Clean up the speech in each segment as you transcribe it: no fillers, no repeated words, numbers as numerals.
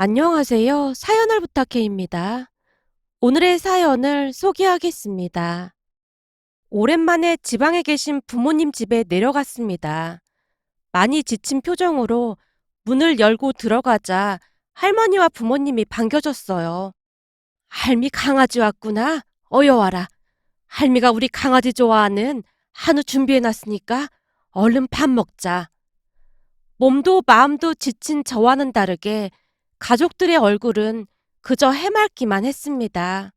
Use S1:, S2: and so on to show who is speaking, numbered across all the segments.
S1: 안녕하세요. 사연을 부탁해입니다. 오늘의 사연을 소개하겠습니다. 오랜만에 지방에 계신 부모님 집에 내려갔습니다. 많이 지친 표정으로 문을 열고 들어가자 할머니와 부모님이 반겨줬어요. 할미 강아지 왔구나. 어여 와라. 할미가 우리 강아지 좋아하는 한우 준비해놨으니까 얼른 밥 먹자. 몸도 마음도 지친 저와는 다르게 가족들의 얼굴은 그저 해맑기만 했습니다.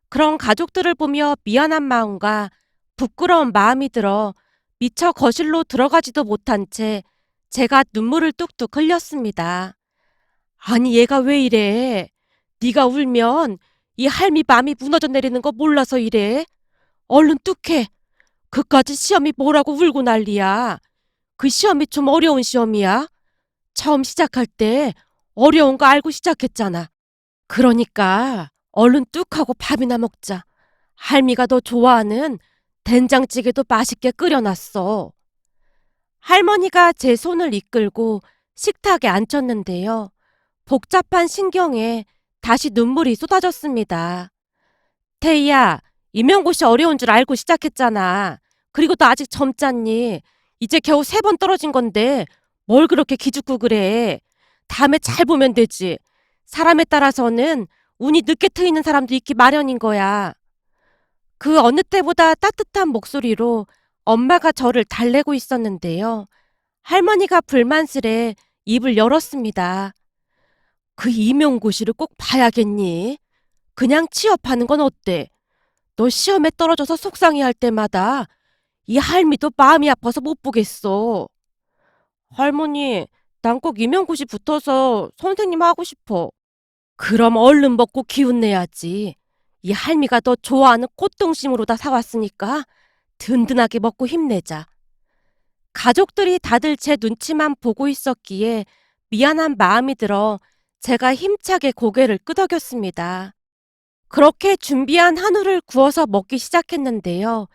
S1: 그런 가족들을 보며 미안한 마음과 부끄러운 마음이 들어 미처 거실로 들어가지도 못한 채 제가 눈물을 뚝뚝 흘렸습니다. 아니 얘가 왜 이래? 네가 울면 이 할미 마음이 무너져 내리는 거 몰라서 이래? 얼른 뚝해. 그까지 시험이 뭐라고 울고 난리야. 그 시험이 좀 어려운 시험이야. 처음 시작할 때 어려운 거 알고 시작했잖아. 그러니까 얼른 뚝 하고 밥이나 먹자. 할미가 너 좋아하는 된장찌개도 맛있게 끓여놨어. 할머니가 제 손을 이끌고 식탁에 앉혔는데요. 복잡한 신경에 다시 눈물이 쏟아졌습니다. 태희야, 임용고시 어려운 줄 알고 시작했잖아. 그리고 너 아직 젊잖니. 이제 겨우 3번 떨어진 건데 뭘 그렇게 기죽고 그래. 다음에 잘 보면 되지. 사람에 따라서는 운이 늦게 트이는 사람도 있기 마련인 거야. 그 어느 때보다 따뜻한 목소리로 엄마가 저를 달래고 있었는데요. 할머니가 불만스레 입을 열었습니다. 그 임용고시를 꼭 봐야겠니? 그냥 취업하는 건 어때? 너 시험에 떨어져서 속상해할 때마다 이 할미도 마음이 아파서 못 보겠어. 할머니, 난 꼭 임용고시 붙어서 선생님 하고 싶어. 그럼 얼른 먹고 기운 내야지. 이 할미가 너 좋아하는 꽃등심으로 다 사왔으니까 든든하게 먹고 힘내자. 가족들이 다들 제 눈치만 보고 있었기에 미안한 마음이 들어 제가 힘차게 고개를 끄덕였습니다. 그렇게 준비한 한우를 구워서 먹기 시작했는데요.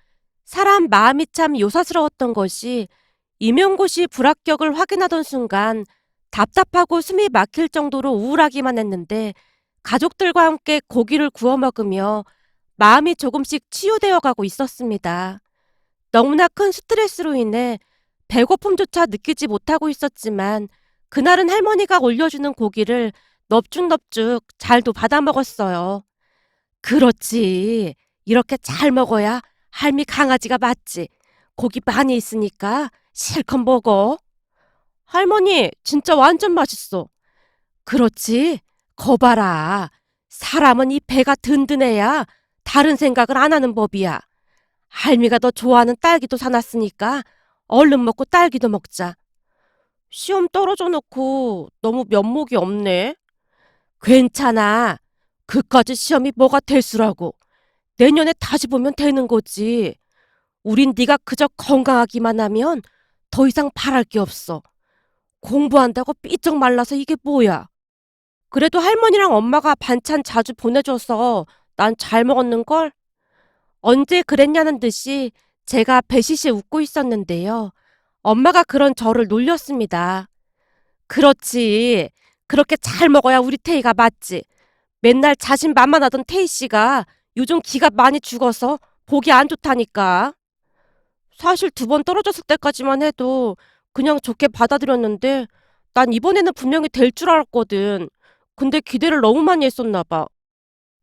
S1: 사람 마음이 참 요사스러웠던 것이 임용고시 불합격을 확인하던 순간 답답하고 숨이 막힐 정도로 우울하기만 했는데 가족들과 함께 고기를 구워 먹으며 마음이 조금씩 치유되어 가고 있었습니다. 너무나 큰 스트레스로 인해 배고픔조차 느끼지 못하고 있었지만 그날은 할머니가 올려주는 고기를 넙죽넙죽 잘도 받아 먹었어요. 그렇지. 이렇게 잘 먹어야 할미 강아지가 맞지. 고기 많이 있으니까 실컷 먹어. 할머니, 진짜 완전 맛있어. 그렇지. 거봐라. 사람은 이 배가 든든해야 다른 생각을 안 하는 법이야. 할미가 너 좋아하는 딸기도 사놨으니까 얼른 먹고 딸기도 먹자. 시험 떨어져 놓고 너무 면목이 없네. 괜찮아. 그까지 시험이 뭐가 될수라고. 내년에 다시 보면 되는 거지. 우린 네가 그저 건강하기만 하면 더 이상 바랄 게 없어. 공부한다고 삐쩍 말라서 이게 뭐야. 그래도 할머니랑 엄마가 반찬 자주 보내줘서 난 잘 먹었는걸? 언제 그랬냐는 듯이 제가 배시시 웃고 있었는데요. 엄마가 그런 저를 놀렸습니다. 그렇지. 그렇게 잘 먹어야 우리 태희가 맞지. 맨날 자신만만하던 태희 씨가 요즘 기가 많이 죽어서 보기 안 좋다니까. 사실 2번 떨어졌을 때까지만 해도 그냥 좋게 받아들였는데 난 이번에는 분명히 될 줄 알았거든. 근데 기대를 너무 많이 했었나 봐.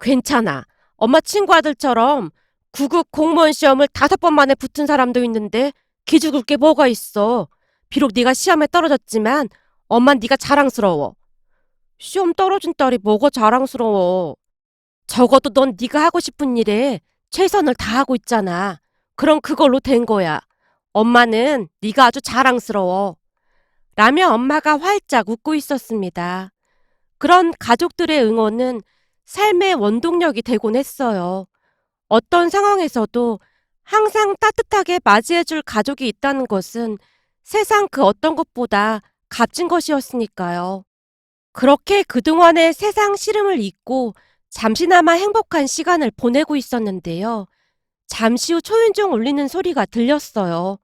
S1: 괜찮아. 엄마 친구 아들처럼 9급 공무원 시험을 5번 만에 붙은 사람도 있는데 기죽을 게 뭐가 있어. 비록 네가 시험에 떨어졌지만 엄만 네가 자랑스러워. 시험 떨어진 딸이 뭐가 자랑스러워. 적어도 넌 네가 하고 싶은 일에 최선을 다하고 있잖아. 그럼 그걸로 된 거야. 엄마는 네가 아주 자랑스러워. 라며 엄마가 활짝 웃고 있었습니다. 그런 가족들의 응원은 삶의 원동력이 되곤 했어요. 어떤 상황에서도 항상 따뜻하게 맞이해줄 가족이 있다는 것은 세상 그 어떤 것보다 값진 것이었으니까요. 그렇게 그동안의 세상 시름을 잊고 잠시나마 행복한 시간을 보내고 있었는데요. 잠시 후 초인종 울리는 소리가 들렸어요.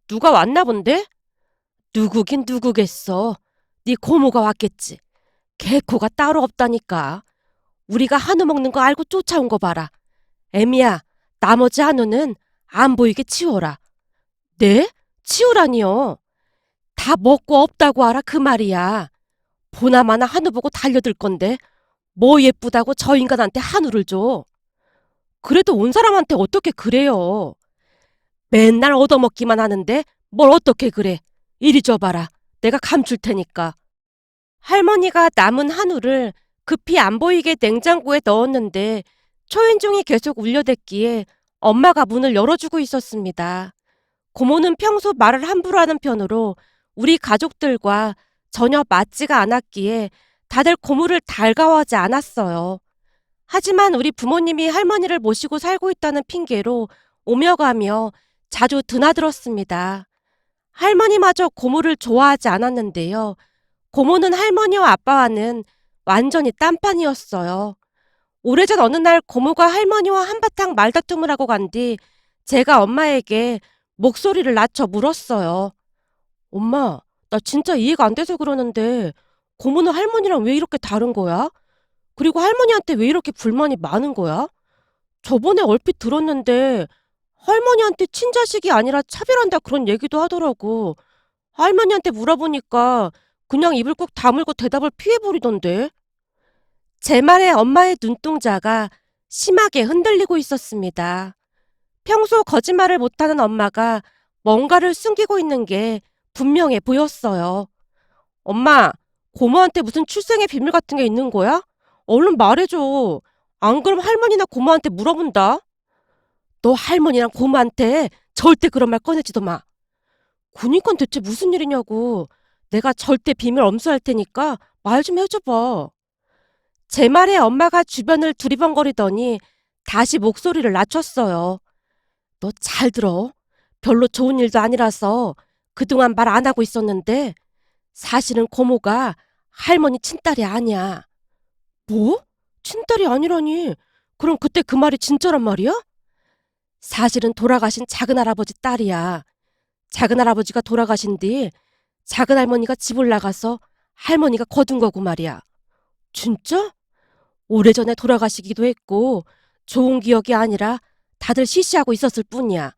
S1: 누가 왔나 본데? 누구긴 누구겠어. 네 고모가 왔겠지. 개코가 따로 없다니까. 우리가 한우 먹는 거 알고 쫓아온 거 봐라. 애미야, 나머지 한우는 안 보이게 치워라. 네? 치우라니요. 다 먹고 없다고 알아 그 말이야. 보나마나 한우 보고 달려들 건데 뭐 예쁘다고 저 인간한테 한우를 줘. 그래도 온 사람한테 어떻게 그래요. 맨날 얻어먹기만 하는데 뭘 어떻게 그래. 이리 줘봐라. 내가 감출 테니까. 할머니가 남은 한우를 급히 안 보이게 냉장고에 넣었는데 초인종이 계속 울려댔기에 엄마가 문을 열어주고 있었습니다. 고모는 평소 말을 함부로 하는 편으로 우리 가족들과 전혀 맞지가 않았기에 다들 고모를 달가워하지 않았어요. 하지만 우리 부모님이 할머니를 모시고 살고 있다는 핑계로 오며 가며 자주 드나들었습니다. 할머니마저 고모를 좋아하지 않았는데요. 고모는 할머니와 아빠와는 완전히 딴판이었어요. 오래전 어느 날 고모가 할머니와 한바탕 말다툼을 하고 간 뒤 제가 엄마에게 목소리를 낮춰 물었어요. 엄마, 나 진짜 이해가 안 돼서 그러는데 고모는 할머니랑 왜 이렇게 다른 거야? 그리고 할머니한테 왜 이렇게 불만이 많은 거야? 저번에 얼핏 들었는데 할머니한테 친자식이 아니라 차별한다 그런 얘기도 하더라고. 할머니한테 물어보니까 그냥 입을 꾹 다물고 대답을 피해버리던데. 제 말에 엄마의 눈동자가 심하게 흔들리고 있었습니다. 평소 거짓말을 못하는 엄마가 뭔가를 숨기고 있는 게 분명해 보였어요. 엄마, 고모한테 무슨 출생의 비밀 같은 게 있는 거야? 얼른 말해줘. 안 그럼 할머니나 고모한테 물어본다. 너 할머니랑 고모한테 절대 그런 말 꺼내지도 마. 그니까 대체 무슨 일이냐고. 내가 절대 비밀 엄수할 테니까 말 좀 해줘봐. 제 말에 엄마가 주변을 두리번거리더니 다시 목소리를 낮췄어요. 너 잘 들어. 별로 좋은 일도 아니라서 그동안 말 안 하고 있었는데 사실은 고모가 할머니 친딸이 아니야. 뭐? 친딸이 아니라니. 그럼 그때 그 말이 진짜란 말이야? 사실은 돌아가신 작은할아버지 딸이야. 작은할아버지가 돌아가신 뒤 작은할머니가 집을 나가서 할머니가 거둔 거고 말이야. 진짜? 오래전에 돌아가시기도 했고 좋은 기억이 아니라 다들 시시하고 있었을 뿐이야.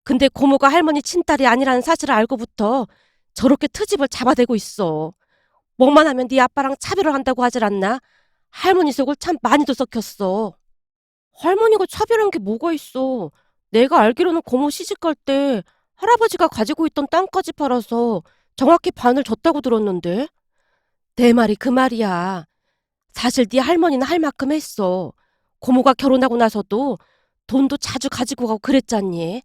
S1: 근데 고모가 할머니 친딸이 아니라는 사실을 알고부터 저렇게 트집을 잡아대고 있어. 뭐만 하면 네 아빠랑 차별을 한다고 하질 않나? 할머니 속을 참 많이도 썩혔어. 할머니가 차별한 게 뭐가 있어. 내가 알기로는 고모 시집갈 때 할아버지가 가지고 있던 땅까지 팔아서 정확히 반을 줬다고 들었는데. 내 말이 그 말이야. 사실 네 할머니는 할 만큼 했어. 고모가 결혼하고 나서도 돈도 자주 가지고 가고 그랬잖니.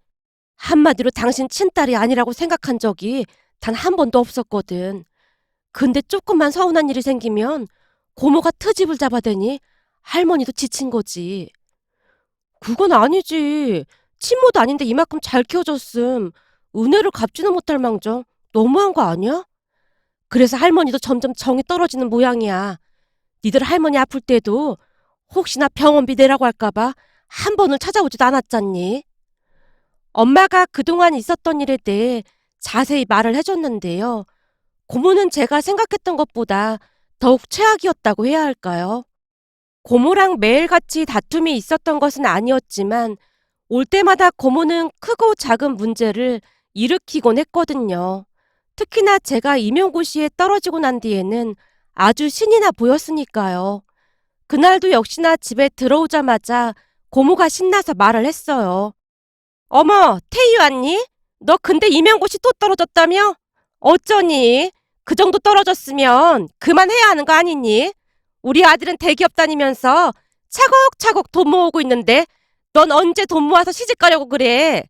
S1: 한마디로 당신 친딸이 아니라고 생각한 적이 단 한 번도 없었거든. 근데 조금만 서운한 일이 생기면 고모가 트집을 잡아대니 할머니도 지친 거지. 그건 아니지. 친모도 아닌데 이만큼 잘 키워줬음. 은혜를 갚지는 못할 망정 너무한 거 아니야? 그래서 할머니도 점점 정이 떨어지는 모양이야. 니들 할머니 아플 때도 혹시나 병원비 내라고 할까봐 한 번을 찾아오지도 않았잖니. 엄마가 그동안 있었던 일에 대해 자세히 말을 해줬는데요. 고모는 제가 생각했던 것보다 더욱 최악이었다고 해야 할까요? 고모랑 매일같이 다툼이 있었던 것은 아니었지만 올 때마다 고모는 크고 작은 문제를 일으키곤 했거든요. 특히나 제가 임용고시에 떨어지고 난 뒤에는 아주 신이 나 보였으니까요. 그날도 역시나 집에 들어오자마자 고모가 신나서 말을 했어요. 어머, 태희 왔니? 너 근데 임용고시 또 떨어졌다며? 어쩌니? 그 정도 떨어졌으면 그만해야 하는 거 아니니? 우리 아들은 대기업 다니면서 차곡차곡 돈 모으고 있는데 넌 언제 돈 모아서 시집 가려고 그래?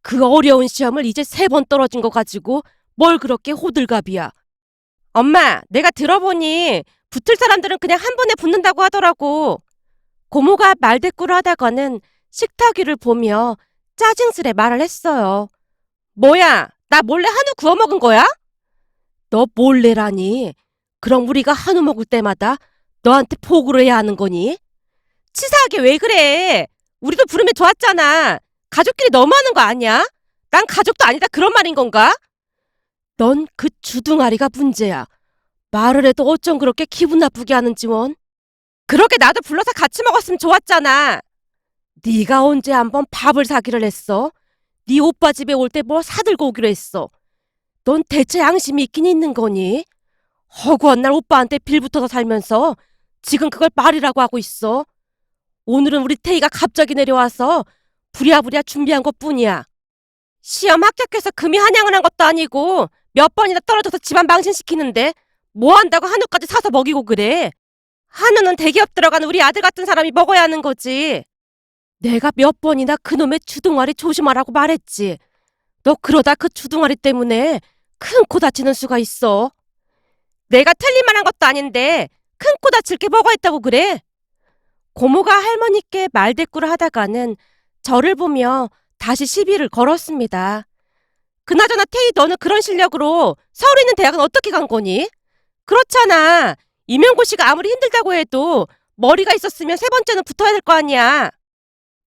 S1: 그 어려운 시험을 이제 3번 떨어진 거 가지고 뭘 그렇게 호들갑이야. 엄마, 내가 들어보니 붙을 사람들은 그냥 한 번에 붙는다고 하더라고. 고모가 말대꾸를 하다가는 식탁 위를 보며 짜증스레 말을 했어요. 뭐야, 나 몰래 한우 구워 먹은 거야? 너 몰래라니? 그럼 우리가 한우 먹을 때마다 너한테 포구를 해야 하는 거니? 치사하게 왜 그래? 우리도 부르면 좋았잖아. 가족끼리 너무하는 거 아니야? 난 가족도 아니다 그런 말인 건가? 넌 그 주둥아리가 문제야. 말을 해도 어쩜 그렇게 기분 나쁘게 하는지 원. 그렇게 나도 불러서 같이 먹었으면 좋았잖아. 네가 언제 한번 밥을 사기를 했어? 네 오빠 집에 올 때 뭐 사들고 오기로 했어. 넌 대체 양심이 있긴 있는 거니? 허구한 날 오빠한테 빌붙어서 살면서 지금 그걸 말이라고 하고 있어. 오늘은 우리 태희가 갑자기 내려와서 부랴부랴 준비한 것뿐이야. 시험 합격해서 금이 한양을 한 것도 아니고 몇 번이나 떨어져서 집안 망신시키는데 뭐 한다고 한우까지 사서 먹이고 그래. 한우는 대기업 들어간 우리 아들 같은 사람이 먹어야 하는 거지. 내가 몇 번이나 그놈의 주둥아리 조심하라고 말했지. 너 그러다 그 주둥아리 때문에 큰 코 다치는 수가 있어. 내가 틀린 말 한 것도 아닌데 큰 코 다칠 게 뭐가 있다고 그래? 고모가 할머니께 말대꾸를 하다가는 저를 보며 다시 시비를 걸었습니다. 그나저나 태희 너는 그런 실력으로 서울에 있는 대학은 어떻게 간 거니? 그렇잖아. 임용고 씨가 아무리 힘들다고 해도 머리가 있었으면 세 번째는 붙어야 될 거 아니야.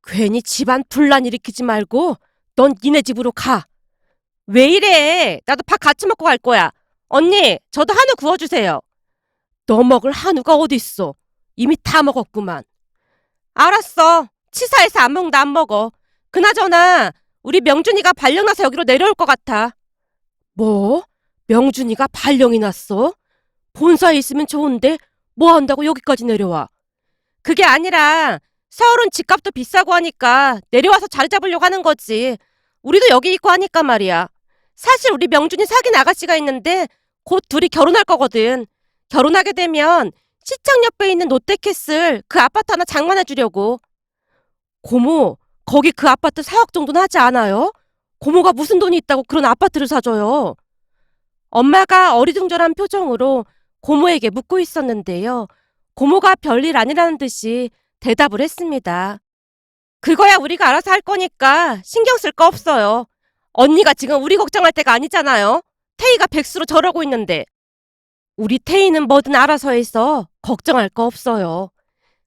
S1: 괜히 집안 분란 일으키지 말고 넌 니네 집으로 가. 왜 이래? 나도 밥 같이 먹고 갈 거야. 언니, 저도 한우 구워주세요. 너 먹을 한우가 어딨어? 이미 다 먹었구만. 알았어. 치사해서 안 먹는다 안 먹어. 그나저나 우리 명준이가 발령 나서 여기로 내려올 것 같아. 뭐? 명준이가 발령이 났어? 본사에 있으면 좋은데 뭐 한다고 여기까지 내려와? 그게 아니라 서울은 집값도 비싸고 하니까 내려와서 자리 잡으려고 하는 거지. 우리도 여기 있고 하니까 말이야. 사실 우리 명준이 사귄 아가씨가 있는데 곧 둘이 결혼할 거거든. 결혼하게 되면 시청 옆에 있는 롯데캐슬 그 아파트 하나 장만해 주려고. 고모, 거기 그 아파트 4억 정도는 하지 않아요? 고모가 무슨 돈이 있다고 그런 아파트를 사줘요? 엄마가 어리둥절한 표정으로 고모에게 묻고 있었는데요. 고모가 별일 아니라는 듯이 대답을 했습니다. 그거야 우리가 알아서 할 거니까 신경 쓸 거 없어요. 언니가 지금 우리 걱정할 때가 아니잖아요. 태희가 백수로 저러고 있는데. 우리 태희는 뭐든 알아서 해서 걱정할 거 없어요.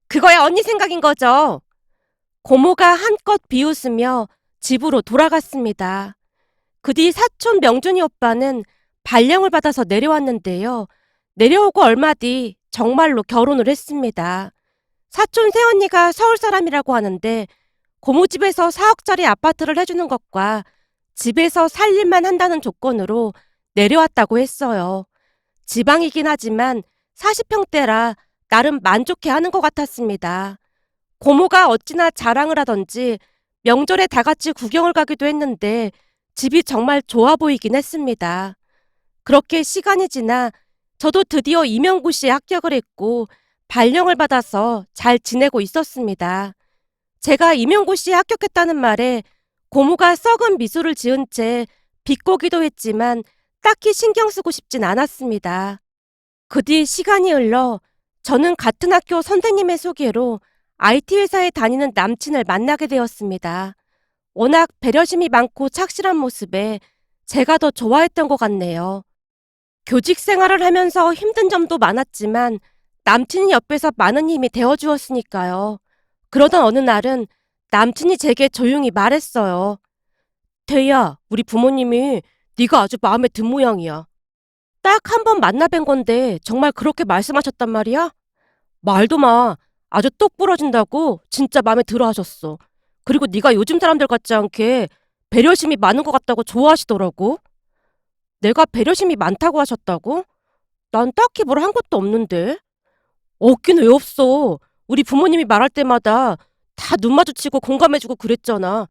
S1: 그거야 언니 생각인 거죠. 고모가 한껏 비웃으며 집으로 돌아갔습니다. 그 뒤 사촌 명준이 오빠는 발령을 받아서 내려왔는데요. 내려오고 얼마 뒤 정말로 결혼을 했습니다. 사촌 새언니가 서울 사람이라고 하는데 고모 집에서 4억짜리 아파트를 해주는 것과 집에서 살 일만 한다는 조건으로 내려왔다고 했어요. 지방이긴 하지만 40평대라 나름 만족해 하는 것 같았습니다. 고모가 어찌나 자랑을 하던지 명절에 다 같이 구경을 가기도 했는데 집이 정말 좋아 보이긴 했습니다. 그렇게 시간이 지나 저도 드디어 임용고시에 합격을 했고 발령을 받아서 잘 지내고 있었습니다. 제가 임용고시에 합격했다는 말에 고모가 썩은 미소를 지은 채 비꼬기도 했지만 딱히 신경 쓰고 싶진 않았습니다. 그 뒤 시간이 흘러 저는 같은 학교 선생님의 소개로 IT 회사에 다니는 남친을 만나게 되었습니다. 워낙 배려심이 많고 착실한 모습에 제가 더 좋아했던 것 같네요. 교직 생활을 하면서 힘든 점도 많았지만 남친이 옆에서 많은 힘이 되어주었으니까요. 그러던 어느 날은 남친이 제게 조용히 말했어요. 태희야, 우리 부모님이 네가 아주 마음에 든 모양이야. 딱 한 번 만나 뵌 건데 정말 그렇게 말씀하셨단 말이야? 말도 마. 아주 똑 부러진다고 진짜 마음에 들어 하셨어. 그리고 네가 요즘 사람들 같지 않게 배려심이 많은 것 같다고 좋아하시더라고. 내가 배려심이 많다고 하셨다고? 난 딱히 뭘 한 것도 없는데. 없긴 왜 없어. 우리 부모님이 말할 때마다 다 눈 마주치고 공감해주고 그랬잖아.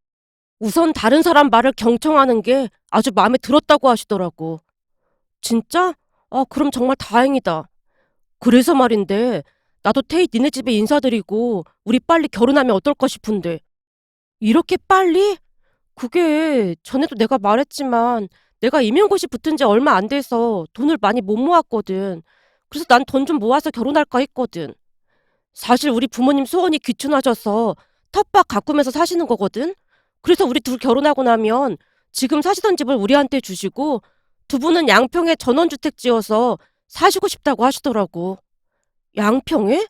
S1: 우선 다른 사람 말을 경청하는 게 아주 마음에 들었다고 하시더라고. 진짜? 아, 그럼 정말 다행이다. 그래서 말인데 나도 태희 니네 집에 인사드리고 우리 빨리 결혼하면 어떨까 싶은데. 이렇게 빨리? 그게 전에도 내가 말했지만 내가 임용고시 붙은 지 얼마 안 돼서 돈을 많이 못 모았거든. 그래서 난 돈 좀 모아서 결혼할까 했거든. 사실 우리 부모님 소원이 귀춘하셔서 텃밭 가꾸면서 사시는 거거든. 그래서 우리 둘 결혼하고 나면 지금 사시던 집을 우리한테 주시고 두 분은 양평에 전원주택 지어서 사시고 싶다고 하시더라고. 양평에?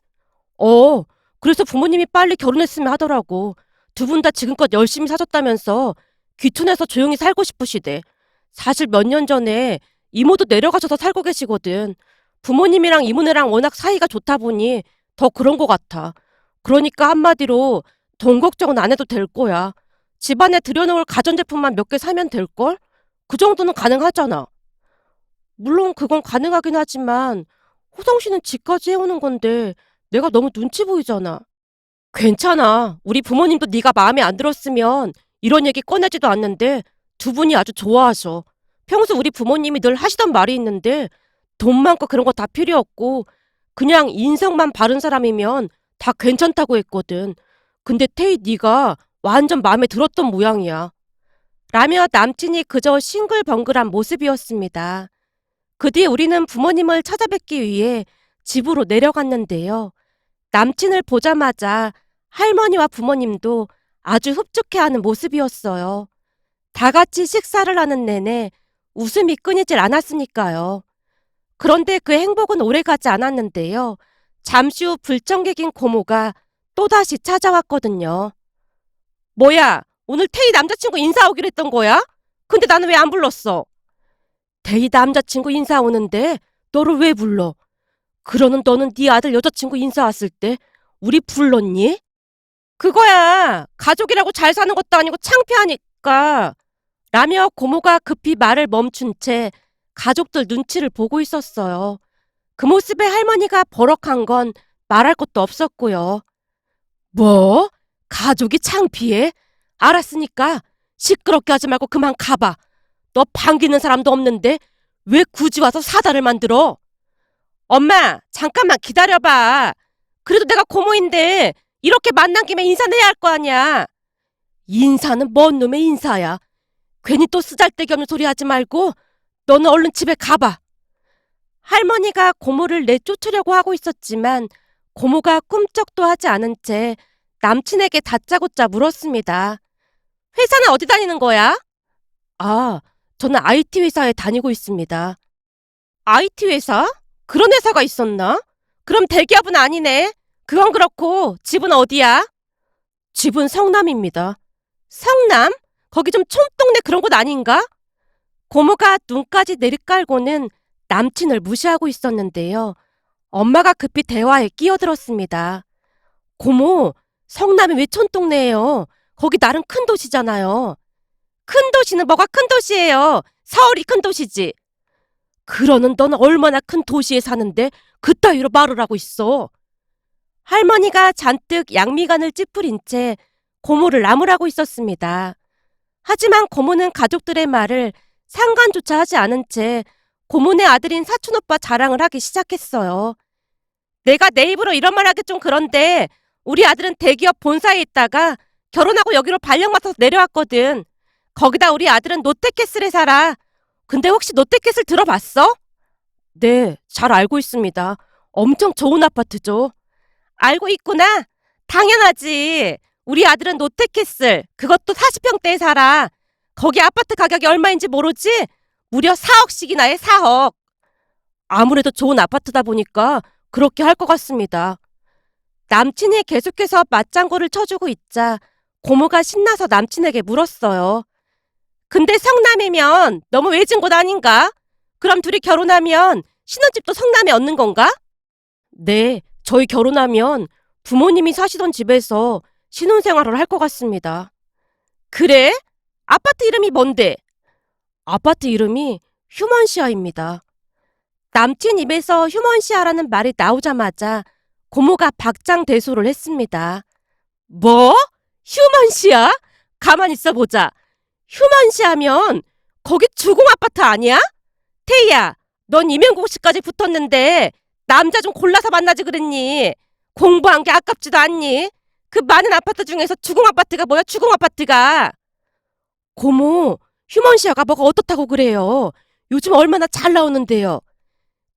S1: 어, 그래서 부모님이 빨리 결혼했으면 하더라고. 두 분 다 지금껏 열심히 사셨다면서 귀촌해서 조용히 살고 싶으시대. 사실 몇 년 전에 이모도 내려가셔서 살고 계시거든. 부모님이랑 이모네랑 워낙 사이가 좋다 보니 더 그런 것 같아. 그러니까 한마디로 돈 걱정은 안 해도 될 거야. 집안에 들여놓을 가전제품만 몇 개 사면 될걸? 그 정도는 가능하잖아. 물론 그건 가능하긴 하지만 호성 씨는 집까지 해오는 건데 내가 너무 눈치 보이잖아. 괜찮아. 우리 부모님도 네가 마음에 안 들었으면 이런 얘기 꺼내지도 않는데 두 분이 아주 좋아하셔. 평소 우리 부모님이 늘 하시던 말이 있는데 돈 많고 그런 거 다 필요 없고 그냥 인성만 바른 사람이면 다 괜찮다고 했거든. 근데 태희 네가 완전 마음에 들었던 모양이야. 라며 남친이 그저 싱글벙글한 모습이었습니다. 그 뒤 우리는 부모님을 찾아뵙기 위해 집으로 내려갔는데요. 남친을 보자마자 할머니와 부모님도 아주 흡족해하는 모습이었어요. 다 같이 식사를 하는 내내 웃음이 끊이질 않았으니까요. 그런데 그 행복은 오래가지 않았는데요. 잠시 후 불청객인 고모가 또다시 찾아왔거든요. 뭐야, 오늘 태희 남자친구 인사 오기로 했던 거야? 근데 나는 왜 안 불렀어? 태희 남자친구 인사 오는데 너를 왜 불러? 그러는 너는 네 아들 여자친구 인사 왔을 때 우리 불렀니? 그거야. 가족이라고 잘 사는 것도 아니고 창피하니까. 라며 고모가 급히 말을 멈춘 채 가족들 눈치를 보고 있었어요. 그 모습에 할머니가 버럭한 건 말할 것도 없었고요. 뭐? 가족이 창피해? 알았으니까 시끄럽게 하지 말고 그만 가봐. 너 반기는 사람도 없는데 왜 굳이 와서 사달을 만들어? 엄마, 잠깐만 기다려봐. 그래도 내가 고모인데 이렇게 만난 김에 인사는 해야 할 거 아니야. 인사는 뭔 놈의 인사야. 괜히 또 쓰잘데기 없는 소리 하지 말고 너는 얼른 집에 가봐. 할머니가 고모를 내쫓으려고 하고 있었지만 고모가 꿈쩍도 하지 않은 채 남친에게 다짜고짜 물었습니다. 회사는 어디 다니는 거야? 아, 저는 IT 회사에 다니고 있습니다. IT 회사? 그런 회사가 있었나? 그럼 대기업은 아니네. 그건 그렇고 집은 어디야? 집은 성남입니다. 성남? 거기 좀 촌동네 그런 곳 아닌가? 고모가 눈까지 내리깔고는 남친을 무시하고 있었는데요. 엄마가 급히 대화에 끼어들었습니다. 고모, 성남이 왜 촌동네예요? 거기 나름 큰 도시잖아요. 큰 도시는 뭐가 큰 도시예요? 서울이 큰 도시지. 그러는 넌 얼마나 큰 도시에 사는데 그따위로 말을 하고 있어. 할머니가 잔뜩 양미간을 찌푸린 채 고모를 나무라고 있었습니다. 하지만 고모는 가족들의 말을 상관조차 하지 않은 채 고모네 아들인 사촌오빠 자랑을 하기 시작했어요. 내가 내 입으로 이런 말 하기 좀 그런데 우리 아들은 대기업 본사에 있다가 결혼하고 여기로 발령 맡아서 내려왔거든. 거기다 우리 아들은 롯데캐슬에 살아. 근데 혹시 롯데캐슬 들어봤어? 네, 잘 알고 있습니다. 엄청 좋은 아파트죠. 알고 있구나. 당연하지. 우리 아들은 롯데캐슬, 그것도 40평대에 살아. 거기 아파트 가격이 얼마인지 모르지? 무려 4억씩이나 해, 4억. 아무래도 좋은 아파트다 보니까 그렇게 할 것 같습니다. 남친이 계속해서 맞장구를 쳐주고 있자 고모가 신나서 남친에게 물었어요. 근데 성남이면 너무 외진 곳 아닌가? 그럼 둘이 결혼하면 신혼집도 성남에 얻는 건가? 네, 저희 결혼하면 부모님이 사시던 집에서 신혼생활을 할 것 같습니다. 그래? 아파트 이름이 뭔데? 아파트 이름이 휴먼시아입니다. 남친 입에서 휴먼시아라는 말이 나오자마자 고모가 박장대소를 했습니다. 뭐? 휴먼시아? 가만 있어 보자. 휴먼시아면 거기 주공아파트 아니야? 태희야, 넌 임용국 씨까지 붙었는데 남자 좀 골라서 만나지 그랬니? 공부한 게 아깝지도 않니? 그 많은 아파트 중에서 주공아파트가 뭐야, 주공아파트가? 고모, 휴먼시아가 뭐가 어떻다고 그래요? 요즘 얼마나 잘 나오는데요.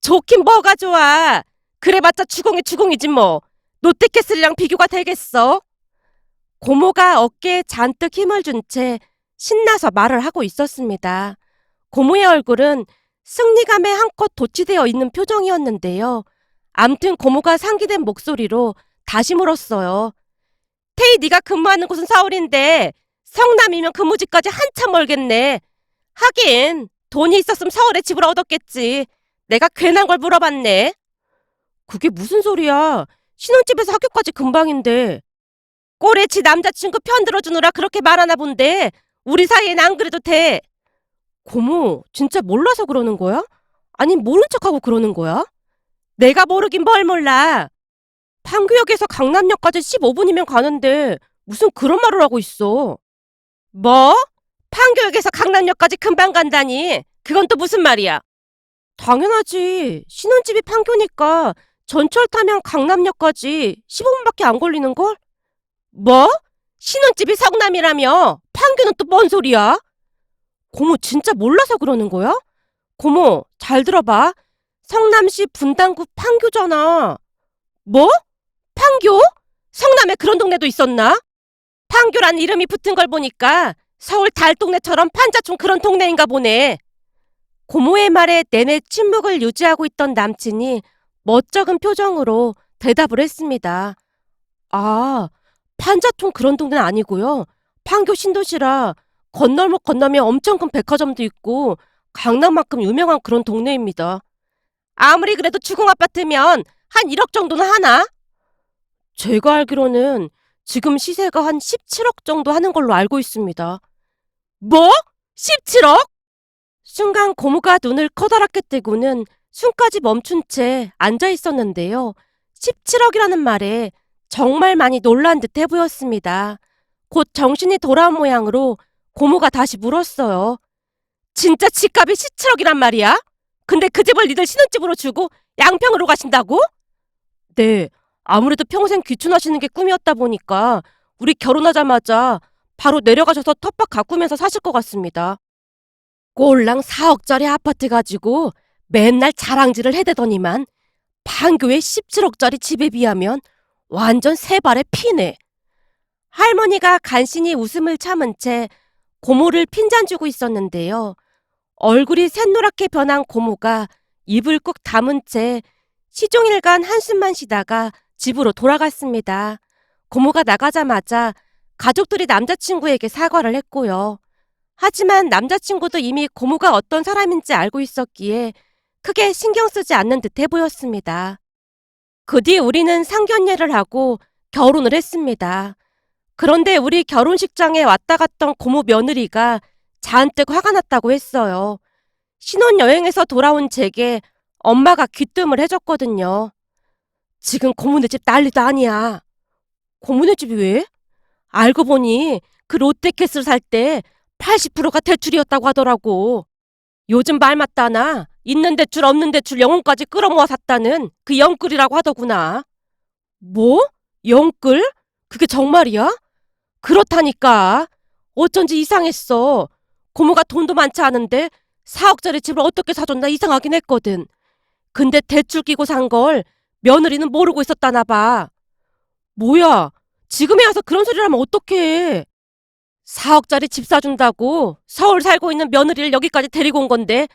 S1: 좋긴 뭐가 좋아. 그래봤자 주공이 주공이지 뭐. 롯데캐슬이랑 비교가 되겠어? 고모가 어깨에 잔뜩 힘을 준 채 신나서 말을 하고 있었습니다. 고모의 얼굴은 승리감에 한껏 도취되어 있는 표정이었는데요. 암튼 고모가 상기된 목소리로 다시 물었어요. 태희 네가 근무하는 곳은 서울인데 성남이면 근무지까지 한참 멀겠네. 하긴 돈이 있었으면 서울에 집을 얻었겠지. 내가 괜한 걸 물어봤네. 그게 무슨 소리야? 신혼집에서 학교까지 금방인데. 꼬레치 남자친구 편들어주느라 그렇게 말하나 본데 우리 사이엔 안 그래도 돼. 고모, 진짜 몰라서 그러는 거야? 아니, 모른 척하고 그러는 거야? 내가 모르긴 뭘 몰라. 판교역에서 강남역까지 15분이면 가는데 무슨 그런 말을 하고 있어. 뭐? 판교역에서 강남역까지 금방 간다니? 그건 또 무슨 말이야? 당연하지. 신혼집이 판교니까 전철 타면 강남역까지 15분밖에 안 걸리는걸? 뭐? 신혼집이 성남이라며? 판교는 또 뭔 소리야? 고모 진짜 몰라서 그러는 거야? 고모, 잘 들어봐. 성남시 분당구 판교잖아. 뭐? 판교? 성남에 그런 동네도 있었나? 판교란 이름이 붙은 걸 보니까 서울 달동네처럼 판자촌 그런 동네인가 보네. 고모의 말에 내내 침묵을 유지하고 있던 남친이 멋쩍은 표정으로 대답을 했습니다. 아, 판자촌 그런 동네는 아니고요. 판교 신도시라 건널목 건너면 엄청 큰 백화점도 있고 강남만큼 유명한 그런 동네입니다. 아무리 그래도 주공 아파트면 한 1억 정도는 하나? 제가 알기로는 지금 시세가 한 17억 정도 하는 걸로 알고 있습니다. 뭐? 17억? 순간 고모가 눈을 커다랗게 뜨고는 숨까지 멈춘 채 앉아 있었는데요. 17억이라는 말에 정말 많이 놀란 듯해 보였습니다. 곧 정신이 돌아온 모양으로 고모가 다시 물었어요. 진짜 집값이 17억이란 말이야? 근데 그 집을 니들 신혼집으로 주고 양평으로 가신다고? 네, 아무래도 평생 귀촌하시는 게 꿈이었다 보니까 우리 결혼하자마자 바로 내려가셔서 텃밭 가꾸면서 사실 것 같습니다. 꼴랑 4억짜리 아파트 가지고 맨날 자랑질을 해대더니만 판교의 17억짜리 집에 비하면 완전 세 발의 피네. 할머니가 간신히 웃음을 참은 채 고모를 핀잔주고 있었는데요. 얼굴이 샛노랗게 변한 고모가 입을 꾹 다문 채 시종일관 한숨만 쉬다가 집으로 돌아갔습니다. 고모가 나가자마자 가족들이 남자친구에게 사과를 했고요. 하지만 남자친구도 이미 고모가 어떤 사람인지 알고 있었기에 크게 신경 쓰지 않는 듯해 보였습니다. 그 뒤 우리는 상견례를 하고 결혼을 했습니다. 그런데 우리 결혼식장에 왔다 갔던 고모 며느리가 잔뜩 화가 났다고 했어요. 신혼여행에서 돌아온 제게 엄마가 귀뜸을 해줬거든요. 지금 고모네 집 난리도 아니야. 고모네 집이 왜? 알고 보니 그 롯데캐슬 살 때 80%가 대출이었다고 하더라고. 요즘 말 맞다나 있는 대출 없는 대출 영혼까지 끌어모아 샀다는 그 영끌이라고 하더구나. 뭐? 영끌? 그게 정말이야? 그렇다니까. 어쩐지 이상했어. 고모가 돈도 많지 않은데 4억짜리 집을 어떻게 사줬나 이상하긴 했거든. 근데 대출 끼고 산 걸 며느리는 모르고 있었다나 봐. 뭐야? 지금에 와서 그런 소리를 하면 어떡해. 4억짜리 집 사준다고 서울 살고 있는 며느리를 여기까지 데리고 온 건데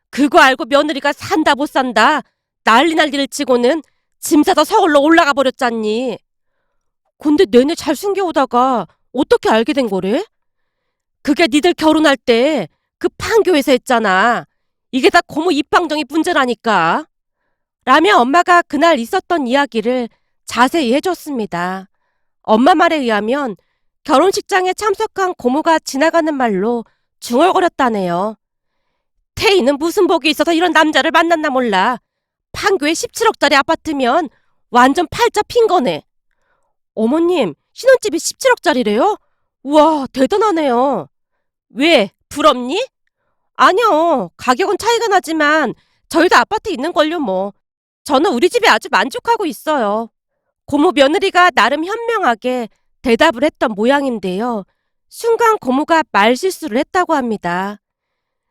S1: 그거 알고 며느리가 산다 못 산다 난리를 치고는 짐 싸서 서울로 올라가 버렸잖니. 근데 내내 잘 숨겨오다가 어떻게 알게 된 거래? 그게 니들 결혼할 때 그 판교에서 했잖아. 이게 다 고모 입방정이 문제라니까. 라며 엄마가 그날 있었던 이야기를 자세히 해줬습니다. 엄마 말에 의하면 결혼식장에 참석한 고모가 지나가는 말로 중얼거렸다네요. 태희는 무슨 복이 있어서 이런 남자를 만났나 몰라. 판교에 17억짜리 아파트면 완전 팔자 핀 거네. 어머님, 신혼집이 17억짜리래요? 우와, 대단하네요. 왜? 부럽니? 아니요. 가격은 차이가 나지만 저희도 아파트 있는걸요 뭐. 저는 우리 집에 아주 만족하고 있어요. 고모 며느리가 나름 현명하게 대답을 했던 모양인데요. 순간 고모가 말실수를 했다고 합니다.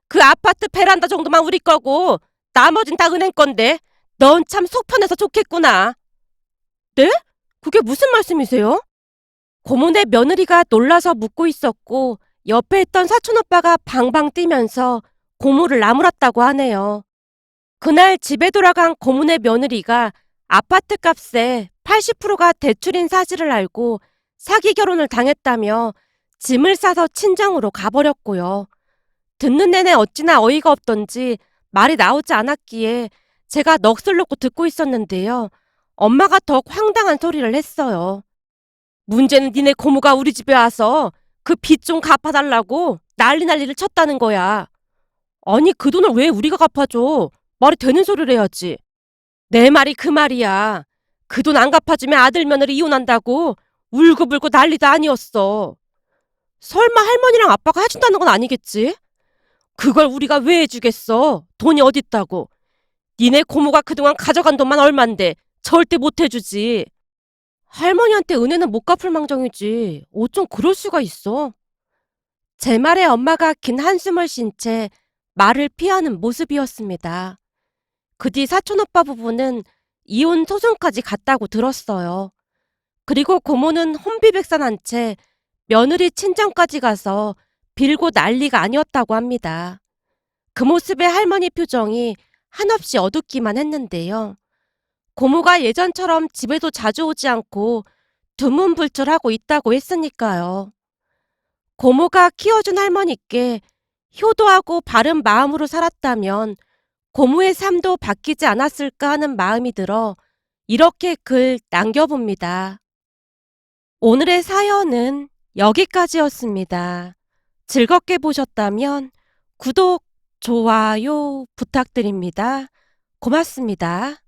S1: 그 아파트 베란다 정도만 우리 거고 나머진 다 은행 건데 넌 참 속 편해서 좋겠구나. 네? 그게 무슨 말씀이세요? 고모네 며느리가 놀라서 묻고 있었고 옆에 있던 사촌오빠가 방방 뛰면서 고모를 나무랐다고 하네요. 그날 집에 돌아간 고모네 며느리가 아파트 값에 80%가 대출인 사실을 알고 사기 결혼을 당했다며 짐을 싸서 친정으로 가버렸고요. 듣는 내내 어찌나 어이가 없던지 말이 나오지 않았기에 제가 넋을 놓고 듣고 있었는데요. 엄마가 더 황당한 소리를 했어요. 문제는 니네 고모가 우리 집에 와서 그 빚 좀 갚아달라고 난리를 쳤다는 거야. 아니, 그 돈을 왜 우리가 갚아줘? 말이 되는 소리를 해야지. 내 말이 그 말이야. 그 돈 안 갚아주면 아들 며느리 이혼한다고 울고불고 난리도 아니었어. 설마 할머니랑 아빠가 해준다는 건 아니겠지? 그걸 우리가 왜 해주겠어? 돈이 어딨다고. 니네 고모가 그동안 가져간 돈만 얼만데 절대 못 해주지. 할머니한테 은혜는 못 갚을 망정이지. 어쩜 그럴 수가 있어. 제 말에 엄마가 긴 한숨을 쉰 채 말을 피하는 모습이었습니다. 그 뒤 사촌오빠 부부는 이혼 소송까지 갔다고 들었어요. 그리고 고모는 혼비백산한 채 며느리 친정까지 가서 빌고 난리가 아니었다고 합니다. 그 모습에 할머니 표정이 한없이 어둡기만 했는데요. 고모가 예전처럼 집에도 자주 오지 않고 두문불출하고 있다고 했으니까요. 고모가 키워준 할머니께 효도하고 바른 마음으로 살았다면 고모의 삶도 바뀌지 않았을까 하는 마음이 들어 이렇게 글 남겨봅니다. 오늘의 사연은 여기까지였습니다. 즐겁게 보셨다면 구독, 좋아요 부탁드립니다. 고맙습니다.